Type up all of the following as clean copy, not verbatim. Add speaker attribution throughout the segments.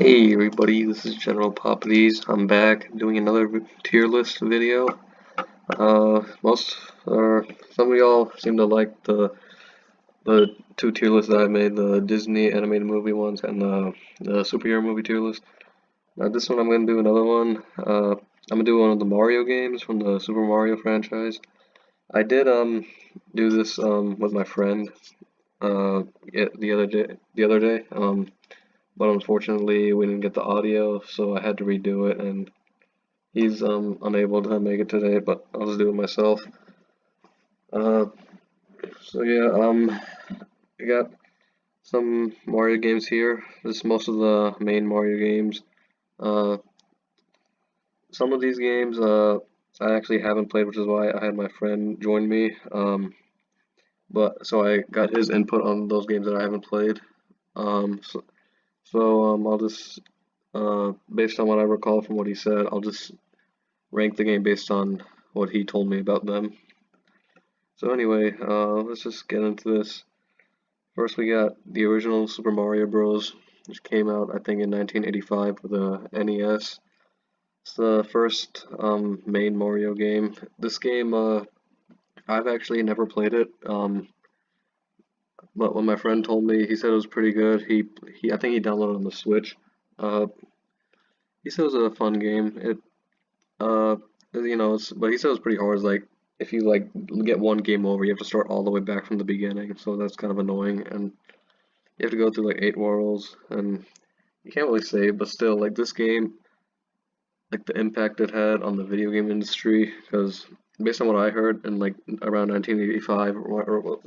Speaker 1: Hey everybody, this is General Poppades. I'm back doing another tier list video. Most or some of y'all seem to like the two tier lists that I made, the Disney animated movie ones and the superhero movie tier list. Now this one I'm gonna do another one. I'm gonna do one of the Mario games from the Super Mario franchise. I did do this with my friend the other day. But unfortunately we didn't get the audio, so I had to redo it, and he's unable to make it today, but I'll just do it myself. Uh, so yeah, I got some Mario games here. This is most of the main Mario games. Uh, some of these games I actually haven't played, which is why I had my friend join me. But so I got his input on those games that I haven't played. So I'll just based on what I recall from what he said, I'll just rank the game based on what he told me about them. So anyway, let's just get into this. First, we got the original Super Mario Bros., which came out, I think, in 1985 for the NES. It's the first main Mario game. This game, I've actually never played it, but when my friend told me, he said it was pretty good. I think he downloaded it on the Switch. Uh, he said it was a fun game. Uh, but he said it was pretty hard. It's like if you like get one game over, you have to start all the way back from the beginning. So that's kind of annoying, and you have to go through like 8 worlds, and you can't really save. But still, like this game, like the impact it had on the video game industry, because based on what I heard, in like around 1985 or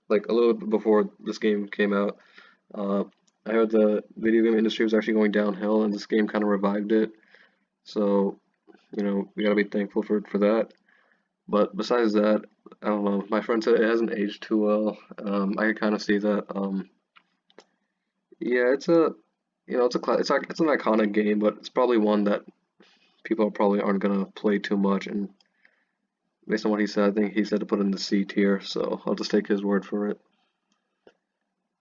Speaker 1: like a little bit before this game came out, uh, I heard the video game industry was actually going downhill, and this game kind of revived it. So we gotta be thankful for that. But besides that, I don't know. My friend said it hasn't aged too well. I can kind of see that. Yeah, it's an iconic game, but it's probably one that people probably aren't gonna play too much. And based on what he said, I think he said to put it in the C tier, so I'll just take his word for it.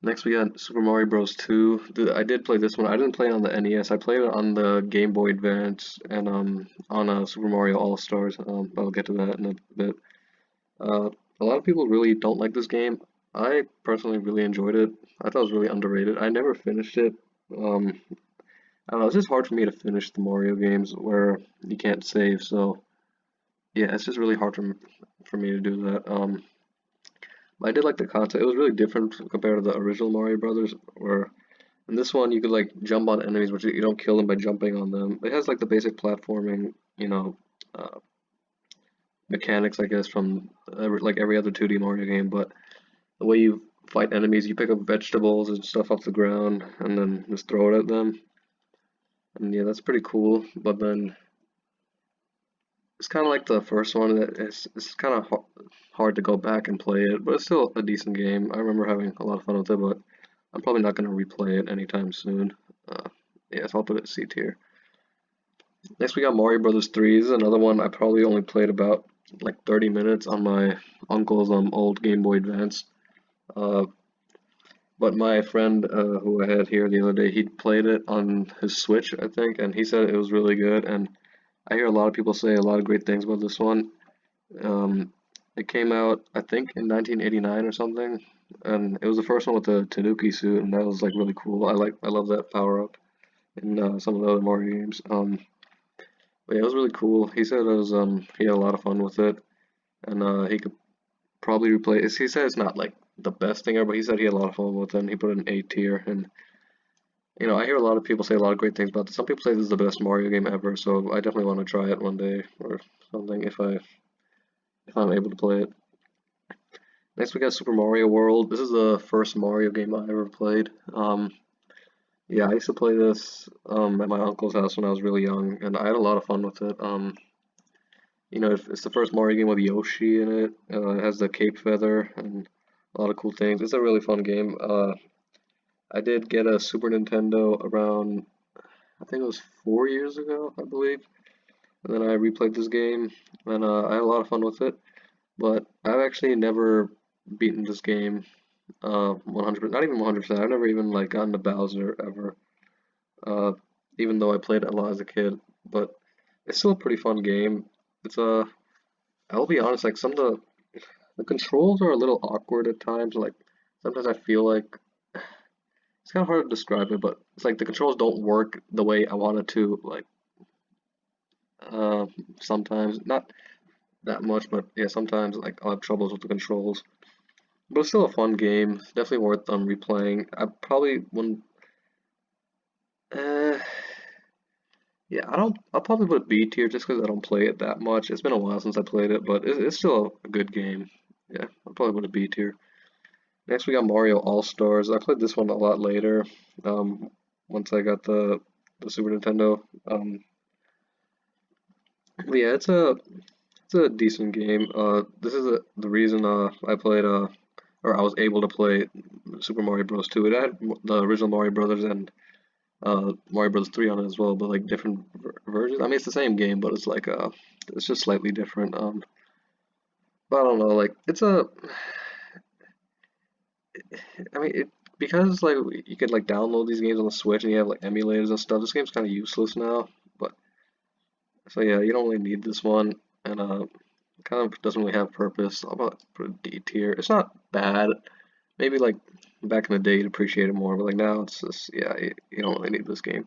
Speaker 1: Next, we got Super Mario Bros. 2. I did play this one. I didn't play it on the NES. I played it on the Game Boy Advance and on Super Mario All Stars. I'll get to that in a bit. Uh, a lot of people really don't like this game. I personally really enjoyed it. I thought it was really underrated. I never finished it. Um, I don't know, it's just hard for me to finish the Mario games where you can't save, so yeah, it's just really hard for me to do that. But I did like the concept. It was really different compared to the original Mario Brothers, where in this one you could like jump on enemies, but you don't kill them by jumping on them. It has like the basic platforming, uh, mechanics, I guess, from like every other 2D Mario game, but the way you fight enemies, you pick up vegetables and stuff off the ground and then just throw it at them. And yeah, that's pretty cool. But then it's kind of like the first one. It's kind of hard to go back and play it, but it's still a decent game. I remember having a lot of fun with it, but I'm probably not going to replay it anytime soon. Uh, yeah, so I'll put it C tier. Next, we got Mario Brothers 3. This is another one I probably only played about like 30 minutes on my uncle's old Game Boy Advance. Uh, But my friend who I had here the other day, he played it on his Switch, I think, and he said it was really good. And I hear a lot of people say a lot of great things about this one. Um, it came out, I think, in 1989 or something, and it was the first one with the Tanuki suit, and that was like really cool. I love that power up in some of the other Mario games. But yeah, it was really cool. He said it was he had a lot of fun with it, and he could probably replay it. He said it's not like the best thing ever, but he said he had a lot of fun with it, and he put it in A tier. And I hear a lot of people say a lot of great things about this. Some people say this is the best Mario game ever, so I definitely want to try it one day or something if I'm able to play it. Next we got Super Mario World. This is the first Mario game I ever played. Yeah, I used to play this at my uncle's house when I was really young, and I had a lot of fun with it. It's the first Mario game with Yoshi in it. It has the Cape Feather and a lot of cool things. It's a really fun game. I did get a Super Nintendo around, I think it was 4 years ago, I believe. And then I replayed this game, and I had a lot of fun with it. But I've actually never beaten this game 100%, not even 100%. I've never even like gotten to Bowser ever. even though I played it a lot as a kid. But it's still a pretty fun game. It's I'll be honest, like some of the controls are a little awkward at times. Like sometimes I feel like it's kind of hard to describe it, but it's like the controls don't work the way I wanted to. Like uh, sometimes, not that much, but yeah, sometimes like I'll have troubles with the controls. But it's still a fun game. Definitely worth replaying. I probably wouldn't. Uh, yeah, I don't. I'll probably put B tier just because I don't play it that much. It's been a while since I played it, but it's still a good game. Yeah, I'll probably put a B tier. Next, we got Mario All Stars. I played this one a lot later. Um, once I got the Super Nintendo. But yeah, it's a decent game. This is the reason I played or I was able to play Super Mario Bros. 2. It had the original Mario Brothers and Mario Bros. 3 on it as well, but like different versions. I mean, it's the same game, but it's like it's just slightly different. But I don't know, like it's a. I mean, because like you can like download these games on the Switch and you have like emulators and stuff. This game's kind of useless now, but so yeah, you don't really need this one, and kind of doesn't really have purpose. I'll about put a D tier. It's not bad. Maybe like back in the day you'd appreciate it more, but like now it's just yeah, you don't really need this game.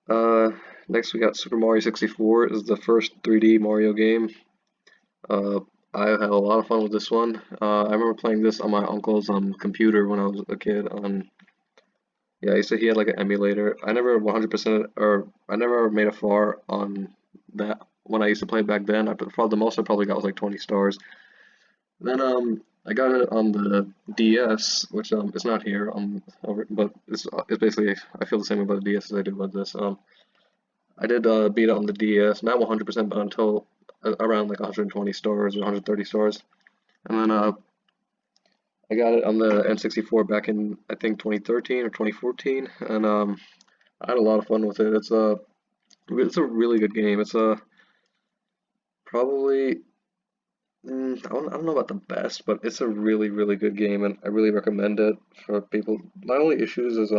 Speaker 1: Uh, Next we got Super Mario 64. This is the first 3D Mario game. Uh, I had a lot of fun with this one. I remember playing this on my uncle's computer when I was a kid. Yeah, he said he had like an emulator. I never 100% or I never made a far on that when I used to play back then. Probably the most I probably got was like 20 stars. Then I got it on the DS, which it's not here but it's basically I feel the same about the DS as I do about this. I did beat it on the DS, not 100%, but until around like 120 stars or 130 stars. And then I got it on the N64 back in I think 2013 or 2014, and I had a lot of fun with it. It's a really good game. It's probably I don't know about the best, but it's a really good game, and I really recommend it for people. My only issues is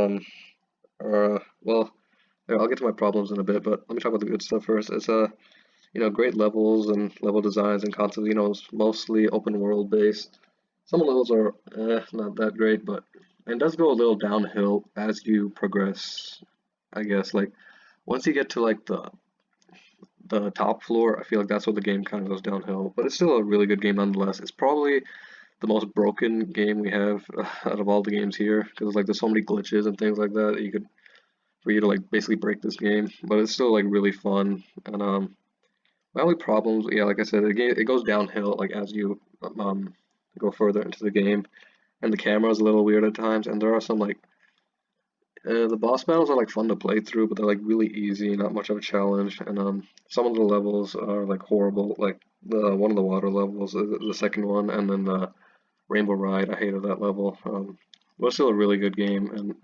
Speaker 1: well, yeah, I'll get to my problems in a bit, but let me talk about the good stuff first. It's great levels and level designs and concepts. It's mostly open world based. Some levels are not that great, but it does go a little downhill as you progress. I guess like once you get to like the top floor, I feel like that's where the game kind of goes downhill. But it's still a really good game nonetheless. It's probably the most broken game we have out of all the games here because like there's so many glitches and things like that, that you could for you to like basically break this game. But it's still like really fun. And my only problems, yeah, like I said, it goes downhill like as you go further into the game, and the camera is a little weird at times. And there are some like the boss battles are like fun to play through, but they're like really easy, not much of a challenge. And some of the levels are like horrible, like the one of the water levels, the second one, and then the Rainbow Ride. I hated that level. But it's still a really good game and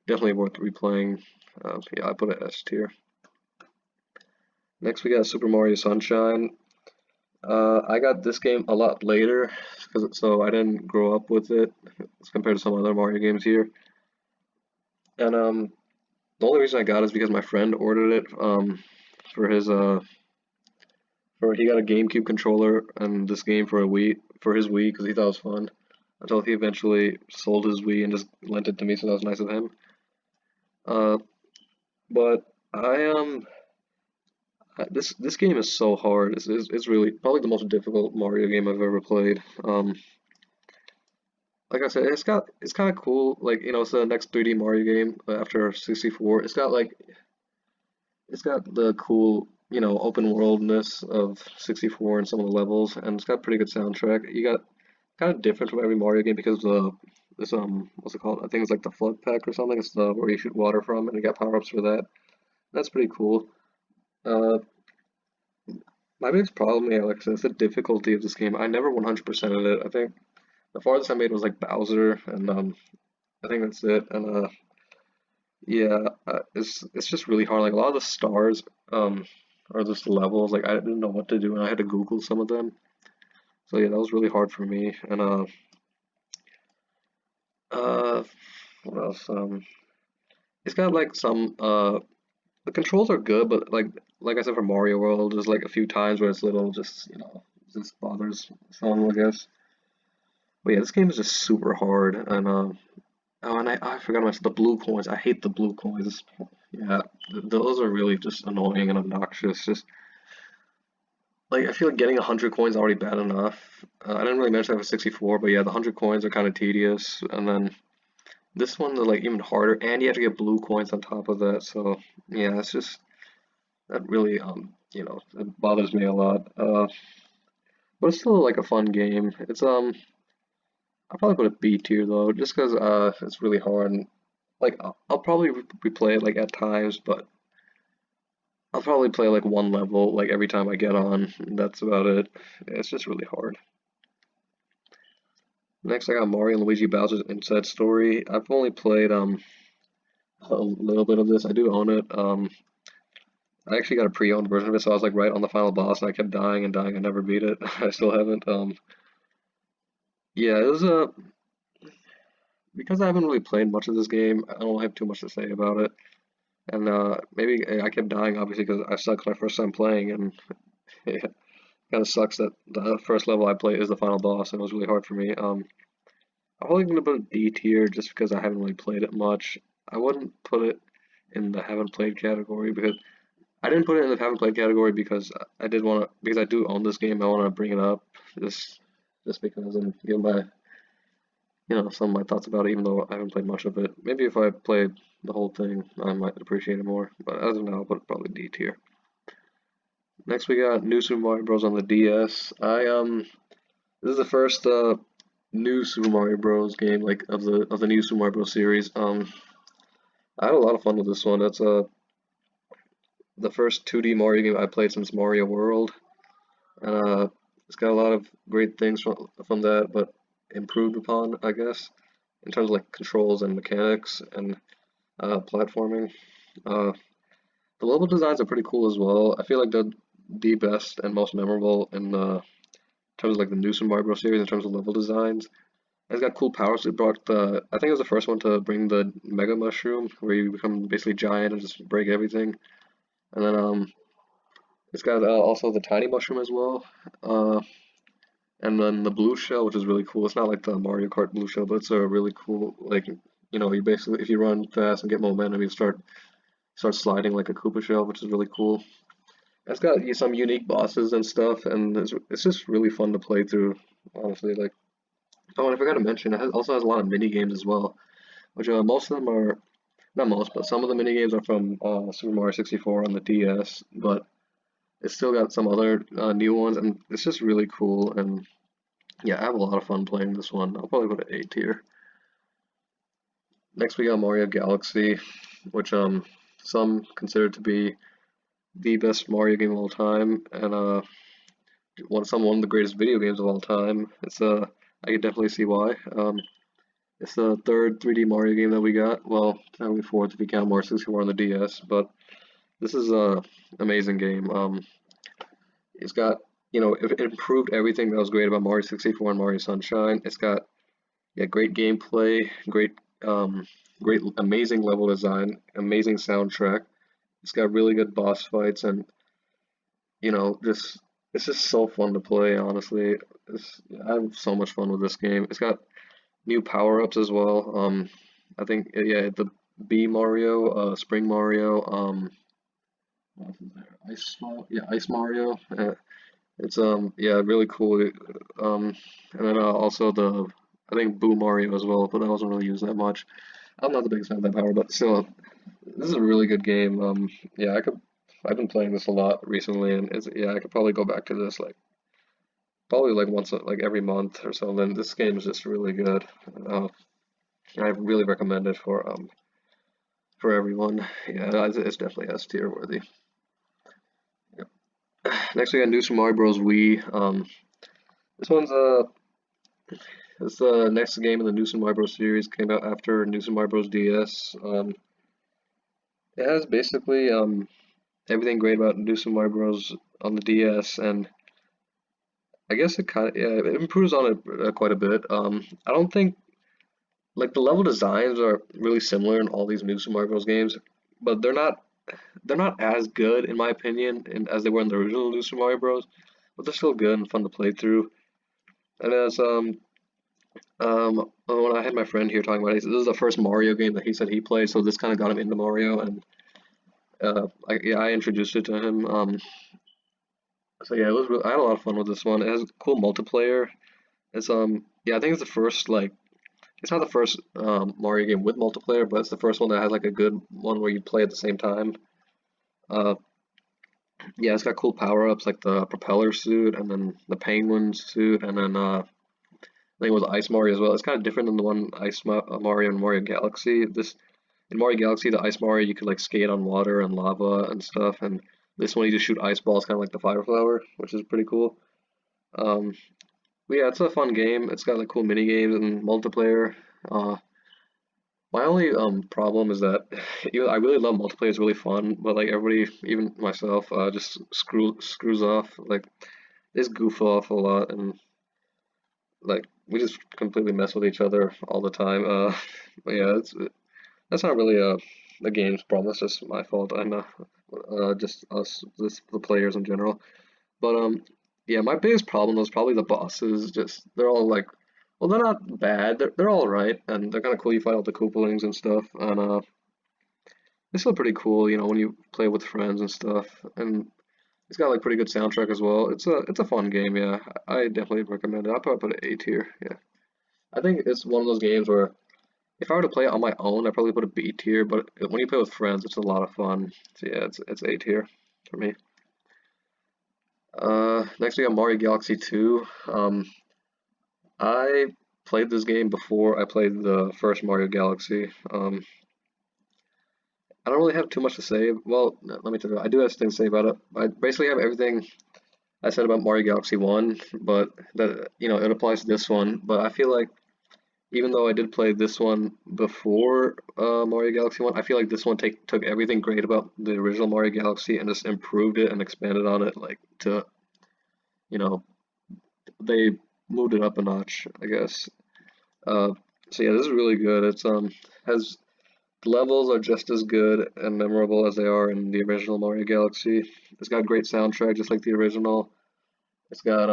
Speaker 1: definitely worth replaying. Yeah, I put it S tier. Next we got Super Mario Sunshine. I got this game a lot later, so I didn't grow up with it as compared to some other Mario games here. And the only reason I got it is because my friend ordered it for his for he got a GameCube controller and this game for his Wii because he thought it was fun. Until he eventually sold his Wii and just lent it to me, so that was nice of him. Uh, but I this game is so hard. It's really probably the most difficult Mario game I've ever played. Like I said, it's kind of cool. Like it's the next 3D Mario game after 64. It's got the cool open worldness of 64 and some of the levels, and it's got pretty good soundtrack. You got kind of different from every Mario game because this what's it called? I think it's like the flood pack or something. It's the where you shoot water from, and you got power ups for that. That's pretty cool. Uh, my biggest problem, yeah, like I said, is the difficulty of this game. I never 100%ed it. I think the farthest I made was like Bowser, and I think that's it. And yeah, it's just really hard. Like a lot of the stars are just levels. Like I didn't know what to do, and I had to Google some of them. So yeah, that was really hard for me. And uh, what else? it's got like some the controls are good, but like I said for Mario World, there's like a few times where it's little just just bothers some, I guess. But yeah, this game is just super hard, and oh, and I forgot about the blue coins. I hate the blue coins. Yeah, those are really just annoying and obnoxious. Just like I feel like getting 100 coins already bad enough. I didn't really mention that for 64, but yeah, the 100 coins are kind of tedious, and then this one's like even harder, and you have to get blue coins on top of that. So yeah, it's just that really it bothers me a lot. But it's still like a fun game. It's I'll probably put a B tier though, just because it's really hard. And, like I'll probably replay it like at times, but I'll probably play like one level like every time I get on. And that's about it. It's just really hard. Next, I got Mario and Luigi Bowser's Inside Story. I've only played a little bit of this. I do own it. I actually got a pre-owned version of it, so I was like right on the final boss, and I kept dying and dying. I never beat it. I still haven't. Yeah, it was because I haven't really played much of this game. I don't have too much to say about it, and maybe I kept dying obviously because I sucked my first time playing, and it kind of sucks that the first level I play is the final boss, and it was really hard for me. I'm probably gonna put a D tier just because I haven't really played it much. I wouldn't put it in the haven't played category because I didn't put it in the haven't played category because I did want to because I do own this game. I want to bring it up just just because and give my some of my thoughts about it, even though I haven't played much of it. Maybe if I played the whole thing, I might appreciate it more. But as of now, I'll put it probably D tier. Next, we got New Super Mario Bros. On the DS. This is the first new Super Mario Bros. Game like of the new Super Mario Bros. Series. I had a lot of fun with this one. It's the first 2D Mario game I played since Mario World, and it's got a lot of great things from that, but improved upon, I guess, in terms of like controls and mechanics and platforming. Uh, the level designs are pretty cool as well. I feel like they're the best and most memorable in terms of like the new Super Mario Bros. Series in terms of level designs. It's got cool powers. It brought I think it was the first one to bring the Mega Mushroom, where you become basically giant and just break everything. And then it's got also the Tiny Mushroom as well. Uh, and then the Blue Shell, which is really cool. It's not like the Mario Kart Blue Shell, but it's a really cool like you basically if you run fast and get momentum, you start sliding like a Koopa Shell, which is really cool. It's got some unique bosses and stuff, and it's just really fun to play through. Honestly, like oh, and I forgot to mention, it also has a lot of mini games as well, which most of them are not most, but some of the mini games are from Super Mario 64 on the DS, but it's still got some other new ones, and it's just really cool. And yeah, I have a lot of fun playing this one. I'll probably put it A tier. Next, we got Mario Galaxy, which some consider to be the best Mario game of all time, and one of the greatest video games of all time. It's I could definitely see why. It's the third 3D Mario game that we got. Well, technically fourth if you count Mario 64 on the DS, but this is a amazing game. It's got, it improved everything that was great about Mario 64 and Mario Sunshine. It's got, yeah, great gameplay, um, great, amazing level design, amazing soundtrack. It's got really good boss fights, and just it's just so fun to play. Honestly, I have so much fun with this game. It's got new power-ups as well. I think yeah, the B Mario, Spring Mario, what else is there? Ice Mario. It's yeah, really cool. And then also I think Boo Mario as well, but I wasn't really using that much. I'm not the biggest fan of that power, but still, this is a really good game. Yeah, I've been playing this a lot recently, and yeah, I could probably go back to this like probably like once like every month or so. Then this game is just really good. Uh, I really recommend it for everyone. Yeah, it's definitely S tier worthy. Yep. Next we got New Super Mario Bros. Wii. This one's it's the next game in the New Super Mario Bros. Series. Came out after New Super Mario Bros. DS. It has basically everything great about New Super Mario Bros. On the DS, and I guess it kind of yeah, it improves on it quite a bit. I don't think like the level designs are really similar in all these new Super Mario Bros. Games, but they're not as good in my opinion as they were in the original New Super Mario Bros. But they're still good and fun to play through. And as when I had my friend here talking about it, this is the first Mario game that he said he played, so this kind of got him into Mario, and I introduced it to him. So yeah, I had a lot of fun with this one. It has cool multiplayer. It's yeah, I think it's the first like it's not the first Mario game with multiplayer, but it's the first one that has like a good one where you play at the same time. Uh, yeah, it's got cool power-ups like the propeller suit and then the penguin suit and then I think it was Ice Mario as well. It's kind of different than the one Mario and Mario Galaxy. This in Mario Galaxy, the Ice Mario you could like skate on water and lava and stuff, and this one you just shoot ice balls, kind of like the Fire Flower, which is pretty cool. Um, but yeah, it's a fun game. It's got like cool mini games and multiplayer. Uh, my only problem is that I really love multiplayer. It's really fun, but like everybody, even myself, just screws off. Like they just goof off a lot, and like we just completely mess with each other all the time. But yeah, that's not really the game's problem. That's just my fault and just us, just the players in general. But yeah, my biggest problem was probably the bosses. Just they're all like, well, they're not bad. They're all right, and they're kind of cool. You fight all the Koopalings and stuff, and it's still pretty cool. You know, when you play with friends and stuff, and it's got like pretty good soundtrack as well. It's a fun game. Yeah, I definitely recommend it. I'll probably put it A tier. Yeah, I think it's one of those games where if I were to play it on my own, I'd probably put a B tier. But when you play with friends, it's a lot of fun. So yeah, it's A tier for me. Next we got Mario Galaxy 2. I played this game before I played the first Mario Galaxy. I don't really have too much to say. Well, let me tell you, I do have things to say about it. I basically have everything I said about Mario Galaxy 1, but that it applies to this one. But I feel like even though I did play this one before Mario Galaxy 1, I feel like this one took everything great about the original Mario Galaxy and just improved it and expanded on it, like to, you know, they moved it up a notch, I guess. Uh, so yeah, this is really good. Has the levels are just as good and memorable as they are in the original Mario Galaxy. It's got great soundtrack, just like the original. It's got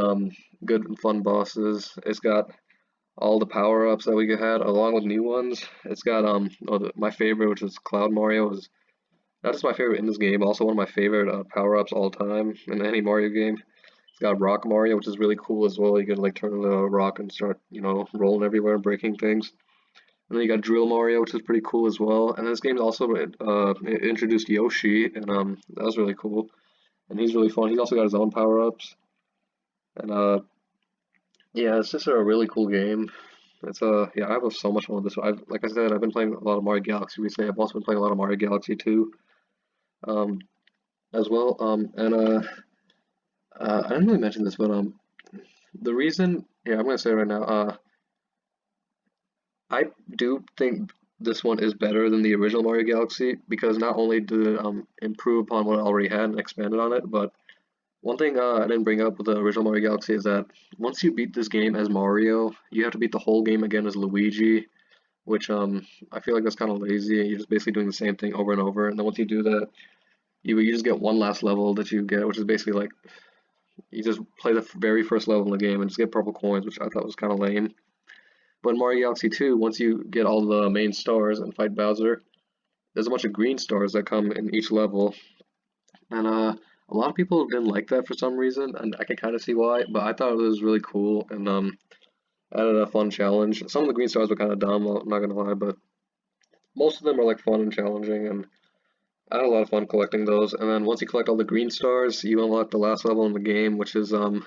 Speaker 1: good and fun bosses. It's got all the power-ups that we had, along with new ones. It's got my favorite, which is Cloud Mario, is not just my favorite in this game, also one of my favorite power-ups all time in any Mario game. It's got Rock Mario, which is really cool as well. You can like turn into a rock and start, rolling everywhere and breaking things. And then you got Drill Mario, which is pretty cool as well. And this game also it introduced Yoshi, and that was really cool. And he's really fun. He's also got his own power-ups. And yeah, it's just a really cool game. Yeah, I have so much fun with this one. Like I said, I've been playing a lot of Mario Galaxy recently. I've also been playing a lot of Mario Galaxy 2 um, as well. And I didn't really mention this, but the reason, yeah, I'm gonna say it right now. I do think this one is better than the original Mario Galaxy because not only did it improve upon what it already had and expanded on it, but one thing I didn't bring up with the original Mario Galaxy is that once you beat this game as Mario, you have to beat the whole game again as Luigi, which I feel like that's kind of lazy. You're just basically doing the same thing over and over, and then once you do that, you just get one last level that you get, which is basically like you just play the very first level in the game and just get purple coins, which I thought was kind of lame. But in Mario Galaxy 2, once you get all the main stars and fight Bowser, there's a bunch of green stars that come in each level, and a lot of people didn't like that for some reason, and I can kind of see why. But I thought it was really cool and added a fun challenge. Some of the green stars were kind of dumb, I'm not gonna lie, but most of them were like fun and challenging, and I had a lot of fun collecting those. And then once you collect all the green stars, you unlock the last level in the game, which is a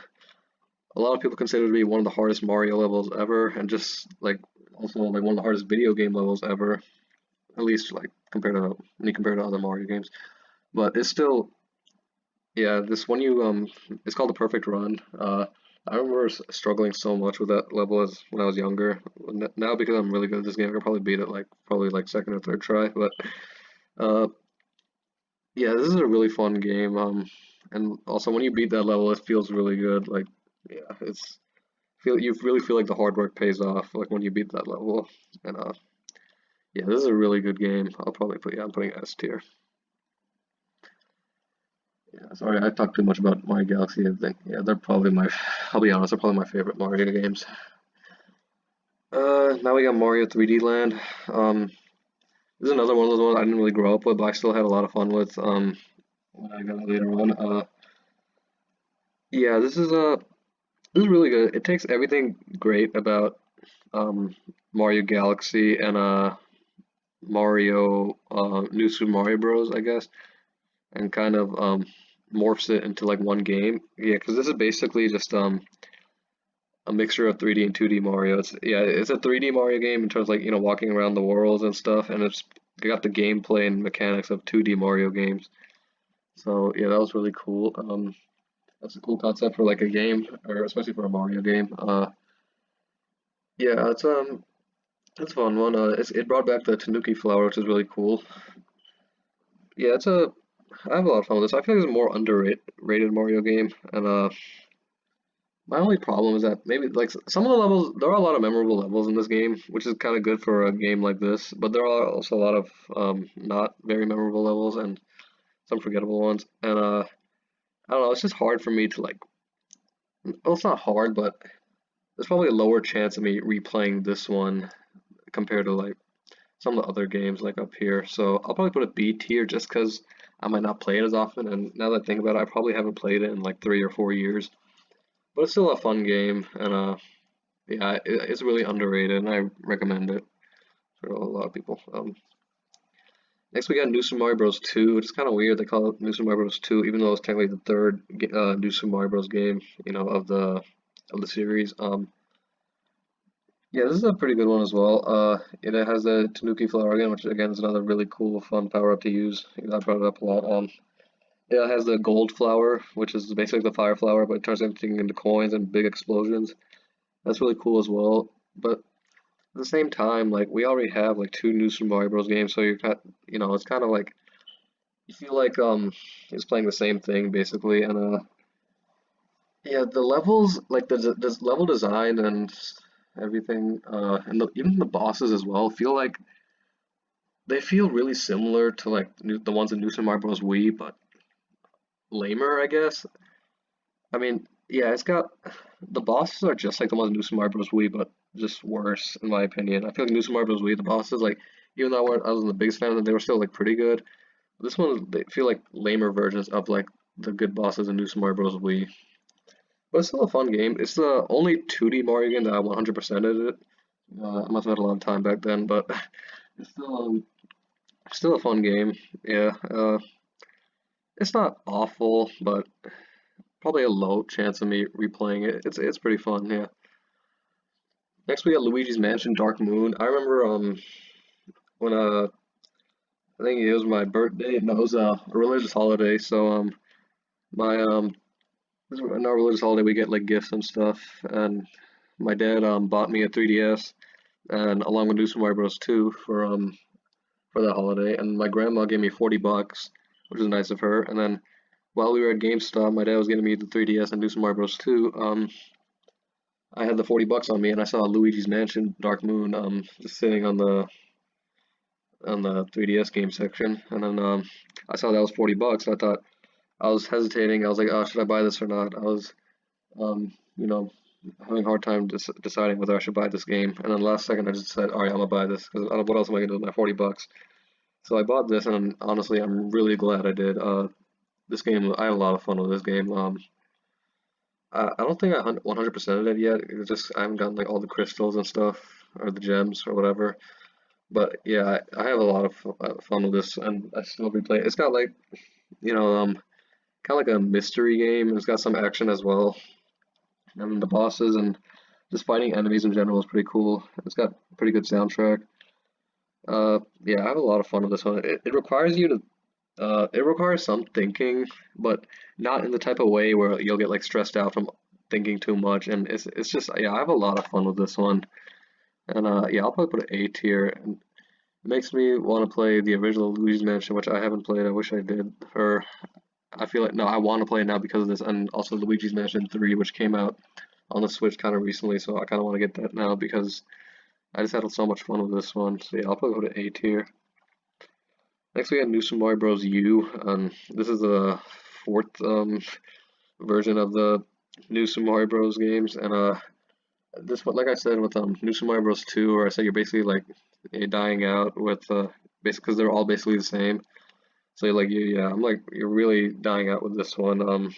Speaker 1: lot of people consider to be one of the hardest Mario levels ever, and just like also like one of the hardest video game levels ever, at least like compared to when you compare to other Mario games. But it's still, yeah, this when you it's called the Perfect Run. I remember struggling so much with that level as when I was younger. Now because I'm really good at this game, I could probably beat it like probably like second or third try. But uh, yeah, this is a really fun game. And also when you beat that level, it feels really good. Like yeah, You really feel like the hard work pays off, like when you beat that level. And yeah, this is a really good game. I'll probably put I'm putting S tier. Yeah, sorry, I talked too much about Mario Galaxy. I think yeah, they're probably my. I'll be honest, they're probably my favorite Mario games. Now we got Mario 3D Land. This is another one of those ones I didn't really grow up with, but I still had a lot of fun with. When I got it later on. Yeah, this is really good. It takes everything great about um Mario Galaxy and Mario New Super Mario Bros. I guess, and kind of morphs it into like one game. Yeah, because this is basically just a mixture of 3D and 2D Mario. It's a 3D Mario game in terms of like walking around the worlds and stuff, and it's got the gameplay and mechanics of 2D Mario games. So yeah, that was really cool. That's a cool concept for like a game, or especially for a Mario game. Yeah, it's a fun one. It brought back the Tanuki flower, which is really cool. Yeah, I have a lot of fun with this. I feel like it's a more underrated Mario game, and my only problem is that maybe like some of the levels, there are a lot of memorable levels in this game, which is kind of good for a game like this. But there are also a lot of not very memorable levels and some forgettable ones. And I don't know, it's just hard for me to like. Well, it's not hard, but there's probably a lower chance of me replaying this one compared to like some of the other games like up here. So I'll probably put a B tier just because I might not play it as often. And now that I think about it, I probably haven't played it in like 3 or 4 years. But it's still a fun game, and yeah, it's really underrated, and I recommend it for a lot of people. Next we got New Super Mario Bros. 2. It's kind of weird they call it New Super Mario Bros. 2, even though it's technically the third New Super Mario Bros. Game, of the series. Yeah, this is a pretty good one as well. It has the Tanuki Flower again, which again is another really cool, fun power up to use. I brought it up a lot. It has the gold flower, which is basically the fire flower, but it turns everything into coins and big explosions. That's really cool as well. But at the same time, like we already have like two new Super Mario Bros. Games, so it's kind of like you feel like it's playing the same thing basically. And yeah, the levels, like the level design and everything, and even the bosses as well, feel like they feel really similar to like the ones in New Super Mario Bros. Wii, but lamer, I guess. I mean, yeah, it's got the bosses are just like the ones in New Super Mario Bros. Wii, but just worse in my opinion. I feel like New Super Mario Bros. Wii, the bosses like even though I wasn't the biggest fan of them, they were still like pretty good. This one they feel like lamer versions of like the good bosses in New Super Mario Bros. Wii, but it's still a fun game. It's the only 2D Mario game that I 100%ed it. I must have had a lot of time back then, but it's still a fun game. Yeah, it's not awful, but probably a low chance of me replaying it. It's pretty fun. Yeah. Next we got Luigi's Mansion Dark Moon. I remember when I think it was my birthday and that was a religious holiday. So my in our religious holiday we get like gifts and stuff, and my dad bought me a 3DS and along with New Super Mario Bros. 2 for that holiday, and my grandma gave me $40, which was nice of her. And then while we were at GameStop, my dad was getting me the 3DS and New Super Mario Bros. 2. I had the $40 on me, and I saw Luigi's Mansion Dark Moon just sitting on the 3DS game section, and then I saw that was $40. I thought I was hesitating. I was like, oh, should I buy this or not? I was um, you know having a hard time deciding whether I should buy this game, and then last second I just said, all right, I'm gonna buy this because what else am I gonna do with my $40? So I bought this, and honestly, I'm really glad I did. This game, I had a lot of fun with this game. I don't think I 100%ed it yet. It's just I haven't gotten like all the crystals and stuff or the gems or whatever. But yeah, I have a lot of fun with this, and I still replay it. It's got like you know kind of like a mystery game. It's got some action as well, and the bosses and just fighting enemies in general is pretty cool. It's got a pretty good soundtrack. Yeah, I have a lot of fun with this one. It requires you to it requires some thinking, but not in the type of way where you'll get like stressed out from thinking too much. And it's just yeah, I have a lot of fun with this one. And yeah, I'll probably put an A tier. And it makes me want to play the original Luigi's Mansion, which I haven't played. I wish I did. Or I feel like no, I want to play it now because of this, and also Luigi's Mansion 3, which came out on the Switch kind of recently, so I kind of want to get that now because I just had so much fun with this one. So yeah, I'll probably go to A tier. Next we got New Super Mario Bros. U. This is the fourth version of the New Super Mario Bros. Games, and this one, like I said with New Super Mario Bros. 2, where I said you're basically like dying out with basically because they're all basically the same. So like yeah, I'm like you're really dying out with this one.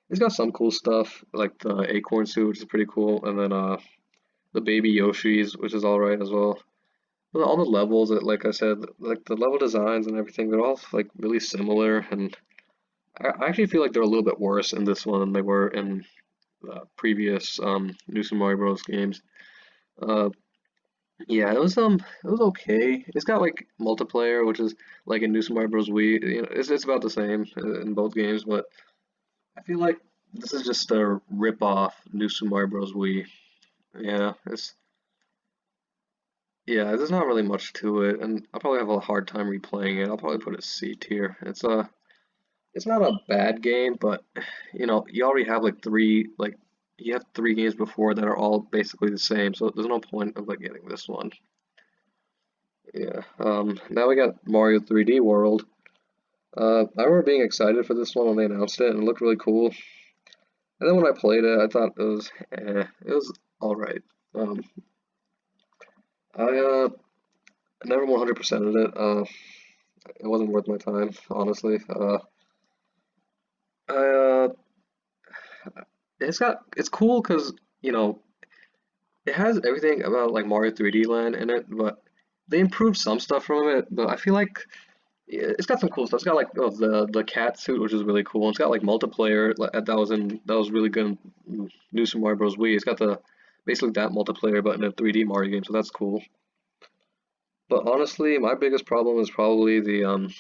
Speaker 1: It's got some cool stuff like the acorn suit, which is pretty cool, and then the baby Yoshis, which is all right as well. But all the levels, like I said, like the level designs and everything, they're all like really similar, and I actually feel like they're a little bit worse in this one than they were in previous New Super Mario Bros. Games. Uh, yeah, it was okay. It's got like multiplayer, which is like in New Super Mario Bros. Wii. You know, it's about the same in both games, but I feel like this is just a rip off New Super Mario Bros. Wii. Yeah, there's not really much to it, and I'll probably have a hard time replaying it. I'll probably put it C tier. It's not a bad game, but you know, you already have like you have three games before that are all basically the same, so there's no point of like getting this one. Yeah. Now we got Mario 3D World. I remember being excited for this one when they announced it, and it looked really cool. And then when I played it, I thought it was all right. Um, I never 100%ed it. It wasn't worth my time, honestly. I it's cool because you know it has everything about like Mario 3D Land in it, but they improved some stuff from it. But I feel like it's got some cool stuff. It's got like the cat suit, which is really cool. It's got like multiplayer that was really good in New Super Mario Bros. Wii. It's got the basically that multiplayer, but in a 3D Mario game, so that's cool. But honestly, my biggest problem is probably the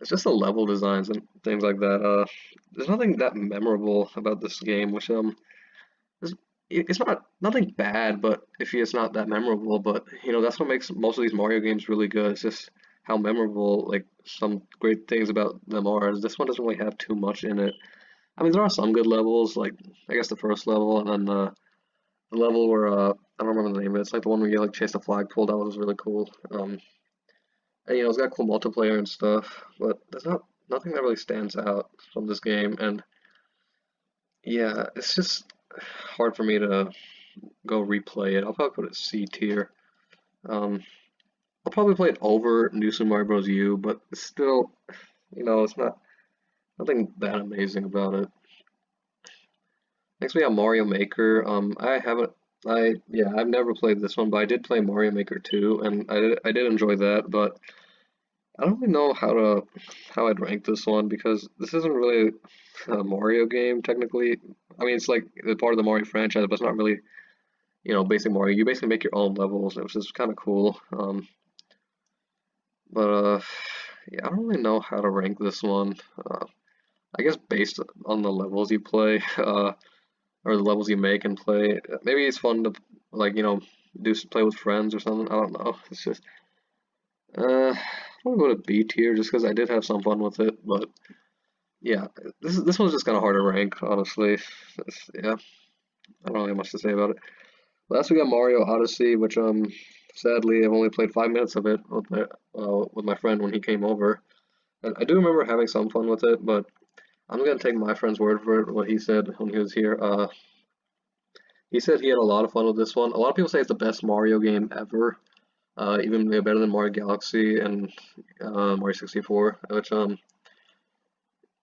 Speaker 1: it's just the level designs and things like that. There's nothing that memorable about this game, which it's, it's not nothing bad, but if it's not that memorable, but you know that's what makes most of these Mario games really good. It's just how memorable like some great things about them are. This one doesn't really have too much in it. I mean, there are some good levels, like I guess the first level, and then the level where I don't remember the name of it. It's like the one where you like chase the flagpole. That was really cool. And you know, it's got cool multiplayer and stuff, but there's nothing that really stands out from this game. And yeah, it's just hard for me to go replay it. I'll probably put it C tier. Um, I'll probably play it over New Super Mario Bros. U, but it's still, you know, it's not nothing that amazing about it. Next we have Mario Maker. I've never played this one, but I did play Mario Maker 2, and I did enjoy that, but I don't really know how I'd rank this one because this isn't really a Mario game technically. I mean, it's like it's part of the Mario franchise, but it's not really, you know, basic Mario. You basically make your own levels, which is kind of cool. But yeah, I don't really know how to rank this one. I guess based on the levels you play, or the levels you make and play, maybe it's fun to like, you know, play with friends or something. I don't know. It's just I'm gonna go to B tier just because I did have some fun with it, but yeah, this one's just kind of hard to rank, honestly. Yeah, I don't really have much to say about it. Last we got Mario Odyssey, which sadly I've only played 5 minutes of it with my friend when he came over, and I do remember having some fun with it, but I'm gonna take my friend's word for it. What he said when he was here. He said he had a lot of fun with this one. A lot of people say it's the best Mario game ever, even better than Mario Galaxy and Mario 64, which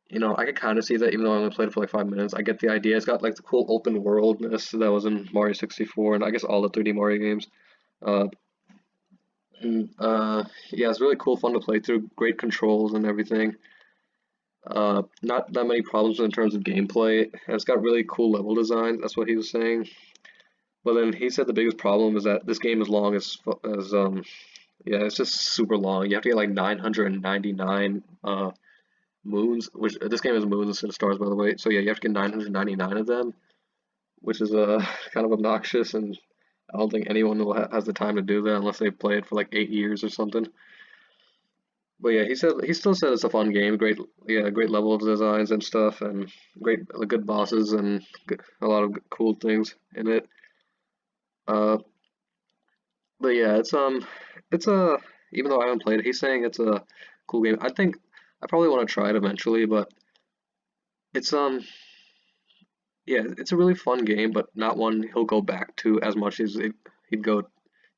Speaker 1: you know, I could kind of see that even though I only played it for like 5 minutes. I get the idea. It's got like the cool open worldness that was in Mario 64 and I guess all the 3D Mario games. Uh, and yeah, it's really cool, fun to play through. Great controls and everything. Not that many problems in terms of gameplay. And it's got really cool level design. That's what he was saying. But then he said the biggest problem is that this game is long as yeah, it's just super long. You have to get like 999 moons, which this game has moons instead of stars, by the way. So yeah, you have to get 999 of them, which is kind of obnoxious, and I don't think anyone has the time to do that unless they play it for like 8 years or something. But yeah, he still said it's a fun game. Great, yeah, great level designs and stuff, and good bosses and a lot of cool things in it. Uh, but yeah, it's a even though I haven't played it, he's saying it's a cool game. I think I probably want to try it eventually, but it's yeah, it's a really fun game, but not one he'll go back to as much as he'd go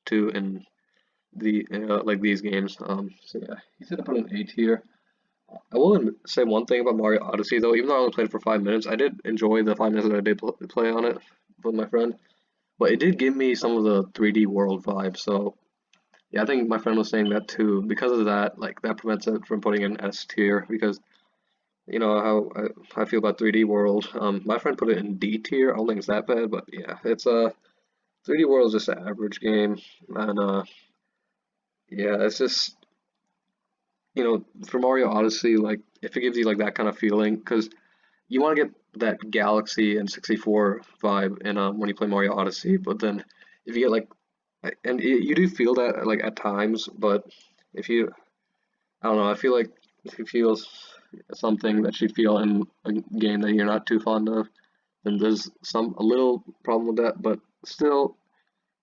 Speaker 1: to in like these games. So yeah, he said to put an A tier. I will say one thing about Mario Odyssey though, even though I only played it for 5 minutes, I did enjoy the 5 minutes that I did play on it with my friend. But it did give me some of the 3D world vibe. So yeah, I think my friend was saying that too. Because of that, like that prevents it from putting in S tier because you know how I feel about 3D world. My friend put it in D tier. I don't think it's that bad, but yeah, it's 3D world is just an average game, and yeah, it's just for Mario Odyssey, like if it gives you like that kind of feeling, because you want to get that Galaxy and 64 vibe in when you play Mario Odyssey, but then if you get like and you do feel that like at times, but if you I don't know, I feel like if it feels something that you feel in a game that you're not too fond of, then there's a little problem with that, but still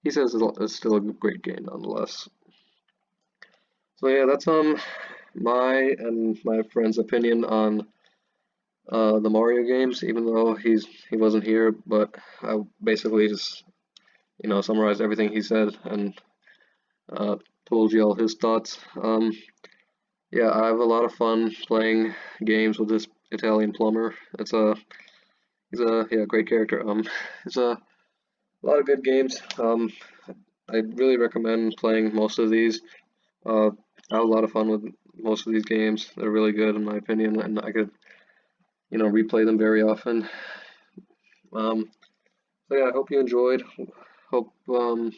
Speaker 1: he says it's still a great game nonetheless. So yeah, that's my and my friend's opinion on the Mario games, even though he wasn't here, but I basically just summarized everything he said and uh, told you all his thoughts. Yeah, I have a lot of fun playing games with this Italian plumber. He's a yeah great character. It's a lot of good games. I really recommend playing most of these. Uh, I have a lot of fun with most of these games. They're really good in my opinion, and I could replay them very often. Um, so yeah, I hope you enjoyed. Hope you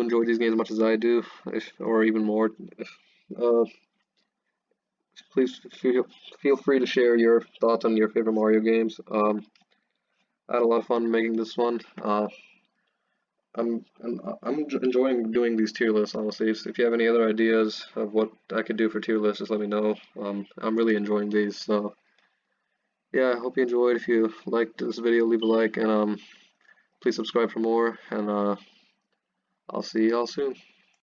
Speaker 1: enjoyed these games as much as I do, if or even more. If, uh, please feel free to share your thoughts on your favorite Mario games. I had a lot of fun making this one. I'm enjoying doing these tier lists, honestly. So if you have any other ideas of what I could do for tier lists, just let me know. I'm really enjoying these. So yeah, I hope you enjoyed. If you liked this video, leave a like and please subscribe for more. And I'll see y'all soon.